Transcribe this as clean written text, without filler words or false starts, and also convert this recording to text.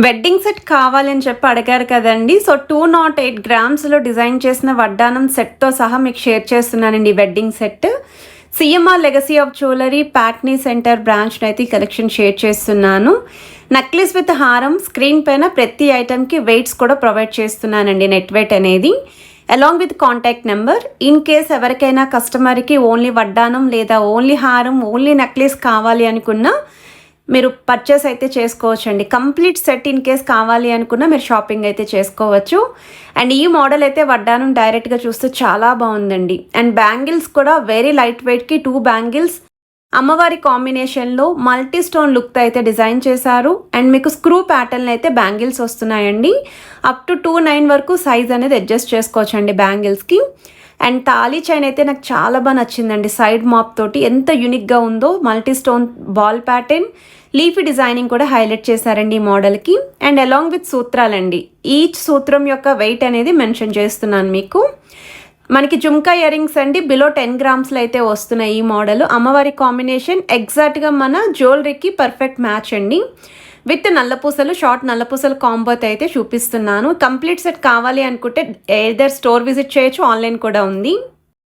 Wedding set కావాలని చెప్పి అడిగారు కదండి. సో 208 గ్రామ్స్లో డిజైన్ చేసిన వడ్డానం సెట్తో సహా మీకు షేర్ చేస్తున్నానండి. Wedding set CMR legacy of jewellery Patny centre branch అయితే ఈ కలెక్షన్ షేర్ చేస్తున్నాను. నెక్లెస్ విత్ హారం, స్క్రీన్ పైన ప్రతి ఐటమ్కి వెయిట్స్ కూడా ప్రొవైడ్ చేస్తున్నానండి. నెట్ వెయిట్ అనేది along with contact number. In case ఎవరికైనా కస్టమర్కి ఓన్లీ వడ్డానం లేదా ఓన్లీ హారం, ఓన్లీ నెక్లెస్ కావాలి అనుకున్నా మీరు పర్చేస్ అయితే చేసుకోవచ్చండి. కంప్లీట్ సెట్ ఇన్ కేస్ కావాలి అనుకున్నా మీరు షాపింగ్ అయితే చేసుకోవచ్చు. అండ్ ఈ మోడల్ అయితే వడ్డానం డైరెక్ట్గా చూస్తే చాలా బాగుందండి. అండ్ బ్యాంగిల్స్ కూడా వెరీ లైట్ వెయిట్కి 2 బ్యాంగిల్స్ అమ్మవారి కాంబినేషన్లో మల్టీ స్టోన్ లుక్తో అయితే డిజైన్ చేశారు. అండ్ మీకు స్క్రూ ప్యాటర్న్ అయితే బ్యాంగిల్స్ వస్తున్నాయండి. అప్ టు 2.9 వరకు సైజ్ అనేది అడ్జస్ట్ చేసుకోవచ్చండి బ్యాంగిల్స్కి. అండ్ తాళీ చైన్ అయితే నాకు చాలా బాగా నచ్చిందండి. సైడ్ మాప్ తోటి ఎంత యూనిక్గా ఉందో. Multi stone ball pattern, leafy designing కూడా హైలైట్ చేశారండి ఈ మోడల్కి. అండ్ అలాంగ్ విత్ సూత్రాలండి. ఈచ్ సూత్రం యొక్క వెయిట్ అనేది మెన్షన్ చేస్తున్నాను మీకు. మనకి జుమ్కా ఇయర్ రింగ్స్ అండి బిలో 10 గ్రామ్స్లో అయితే వస్తున్నాయి ఈ మోడల్. అమ్మవారి కాంబినేషన్ ఎగ్జాక్ట్గా మన జ్యువెలరీకి పర్ఫెక్ట్ మ్యాచ్ అండి. విత్ నల్లపూసలు, షార్ట్ నల్లపూసలు కాంబోతో అయితే చూపిస్తున్నాను. కంప్లీట్ సెట్ కావాలి అనుకుంటే ఎయిదర్ స్టోర్ విజిట్ చేయొచ్చు, ఆన్లైన్ కూడా ఉంది.